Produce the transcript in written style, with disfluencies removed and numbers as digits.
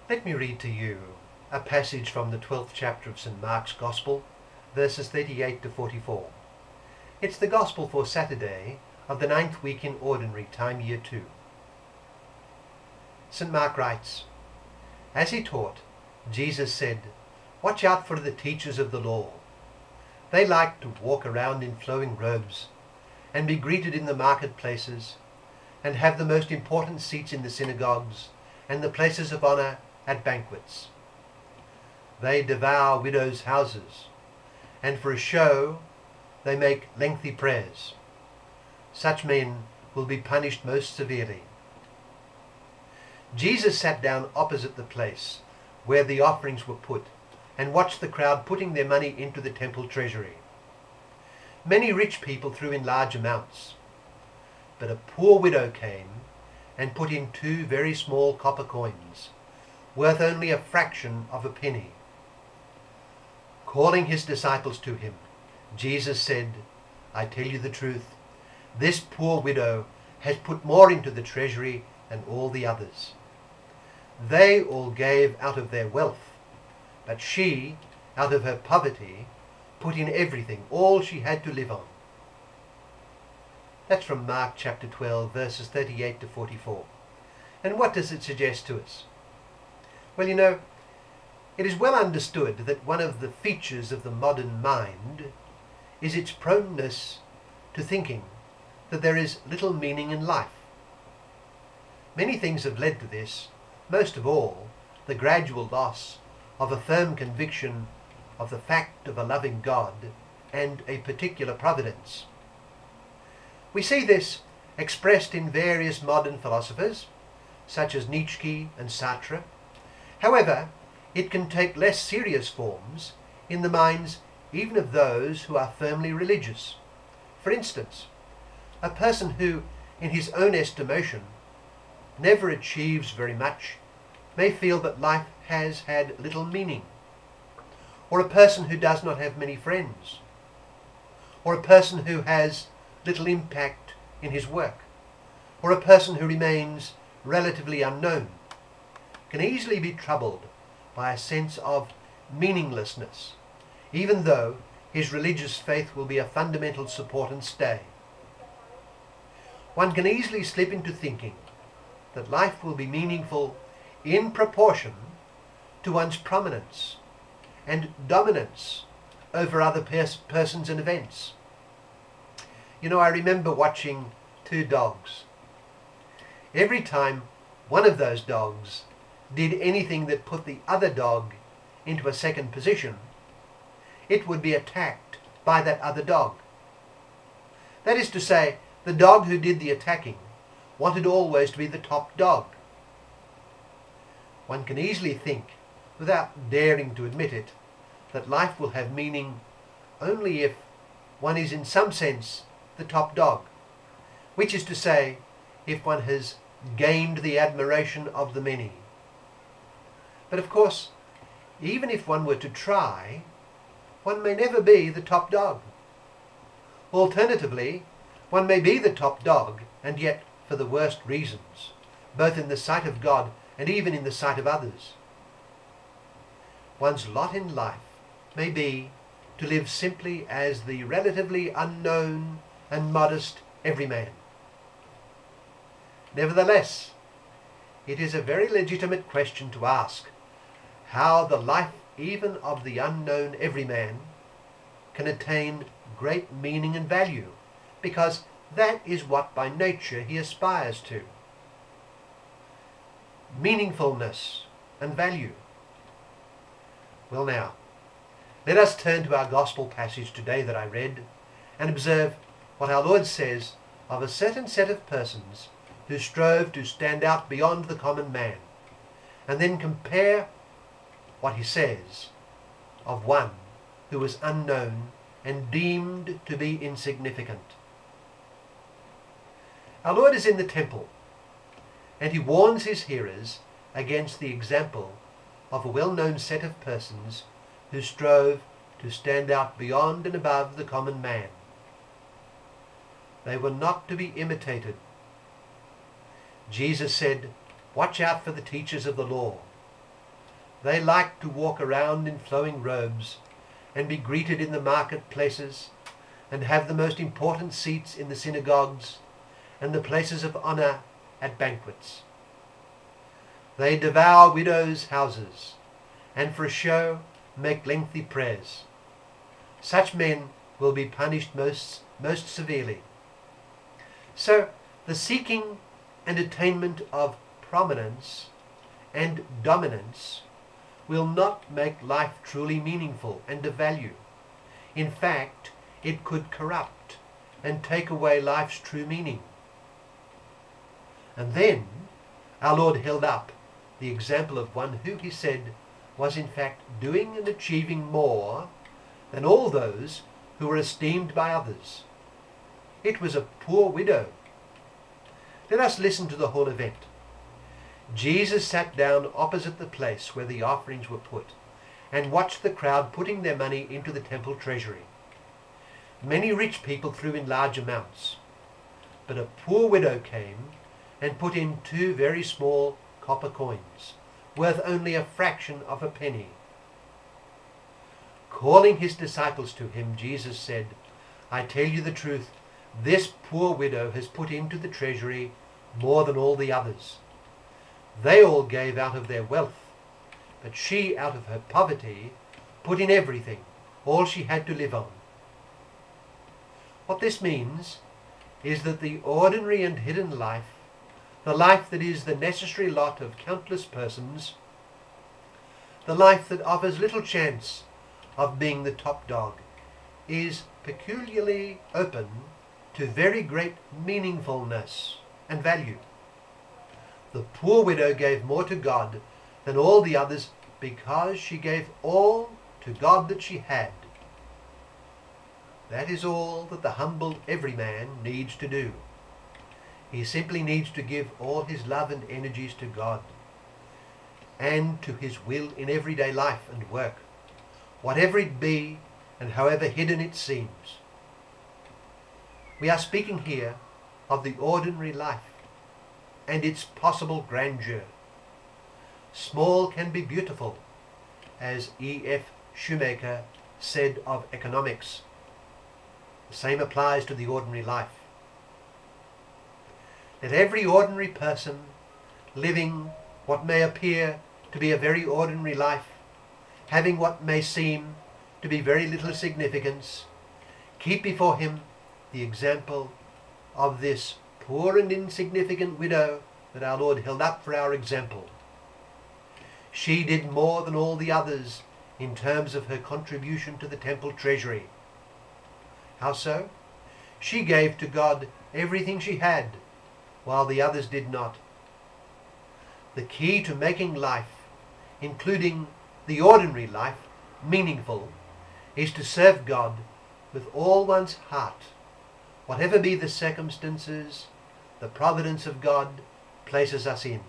Let me read to you a passage from the 12th chapter of St. Mark's Gospel, verses 38 to 44. It's the Gospel for Saturday of the 9th week in Ordinary Time, Year 2. St. Mark writes, "As he taught, Jesus said, 'Watch out for the teachers of the law. They like to walk around in flowing robes and be greeted in the marketplaces and have the most important seats in the synagogues and the places of honor at banquets. They devour widows' houses, and for a show they make lengthy prayers. Such men will be punished most severely.' Jesus sat down opposite the place where the offerings were put and watched the crowd putting their money into the temple treasury. Many rich people threw in large amounts, but a poor widow came and put in 2 very small copper coins, worth only a fraction of a penny. Calling his disciples to him, Jesus said, 'I tell you the truth, this poor widow has put more into the treasury than all the others. They all gave out of their wealth, but she, out of her poverty, put in everything, all she had to live on.'" That's from Mark chapter 12, verses 38 to 44. And what does it suggest to us? Well, it is well understood that one of the features of the modern mind is its proneness to thinking that there is little meaning in life. Many things have led to this, most of all the gradual loss of a firm conviction of the fact of a loving God and a particular providence. We see this expressed in various modern philosophers, such as Nietzsche and Sartre. However, it can take less serious forms in the minds even of those who are firmly religious. For instance, a person who, in his own estimation, never achieves very much may feel that life has had little meaning. Or a person who does not have many friends. Or a person who has little impact in his work. Or a person who remains relatively unknown can easily be troubled by a sense of meaninglessness, even though his religious faith will be a fundamental support and stay. One can easily slip into thinking that life will be meaningful in proportion to one's prominence and dominance over other persons and events. I remember watching 2 dogs. Every time one of those dogs did anything that put the other dog into a second position, it would be attacked by that other dog. That is to say, the dog who did the attacking wanted always to be the top dog. One can easily think, without daring to admit it, that life will have meaning only if one is in some sense the top dog, which is to say, if one has gained the admiration of the many. But of course, even if one were to try, one may never be the top dog. Alternatively, one may be the top dog, and yet for the worst reasons, both in the sight of God and even in the sight of others. One's lot in life may be to live simply as the relatively unknown and modest everyman. Nevertheless, it is a very legitimate question to ask how the life even of the unknown everyman can attain great meaning and value, because that is what by nature he aspires to. Meaningfulness and value. Well now, let us turn to our gospel passage today that I read and observe what our Lord says of a certain set of persons who strove to stand out beyond the common man, and then compare what he says of one who was unknown and deemed to be insignificant. Our Lord is in the temple, and he warns his hearers against the example of a well-known set of persons who strove to stand out beyond and above the common man. They were not to be imitated. Jesus said, "Watch out for the teachers of the law. They liked to walk around in flowing robes and be greeted in the marketplaces and have the most important seats in the synagogues and the places of honor at banquets. They devour widows' houses and for a show make lengthy prayers. Such men will be punished most severely. So the seeking and attainment of prominence and dominance will not make life truly meaningful and of value. In fact, it could corrupt and take away life's true meaning. And then our Lord held up the example of one who, he said, was in fact doing and achieving more than all those who were esteemed by others. It was a poor widow. Let us listen to the whole event. Jesus sat down opposite the place where the offerings were put and watched the crowd putting their money into the temple treasury. Many rich people threw in large amounts, but a poor widow came and put in 2 very small copper coins, worth only a fraction of a penny. Calling his disciples to him, Jesus said, "I tell you the truth, this poor widow has put into the treasury more than all the others. They all gave out of their wealth, but she, out of her poverty, put in everything, all she had to live on." What this means is that the ordinary and hidden life, the life that is the necessary lot of countless persons, the life that offers little chance of being the top dog, is peculiarly open to very great meaningfulness and value. The poor widow gave more to God than all the others because she gave all to God that she had. That is all that the humble everyman needs to do. He simply needs to give all his love and energies to God and to his will in everyday life and work, whatever it be and however hidden it seems. We are speaking here of the ordinary life and its possible grandeur. Small can be beautiful, as E.F. Shoemaker said of economics. The same applies to the ordinary life. Let every ordinary person living what may appear to be a very ordinary life, having what may seem to be very little significance, keep before him the example of this poor and insignificant widow that our Lord held up for our example. She did more than all the others in terms of her contribution to the temple treasury. How so? She gave to God everything she had, while the others did not. The key to making life, including the ordinary life, meaningful, is to serve God with all one's heart, whatever be the circumstances the providence of God places us in.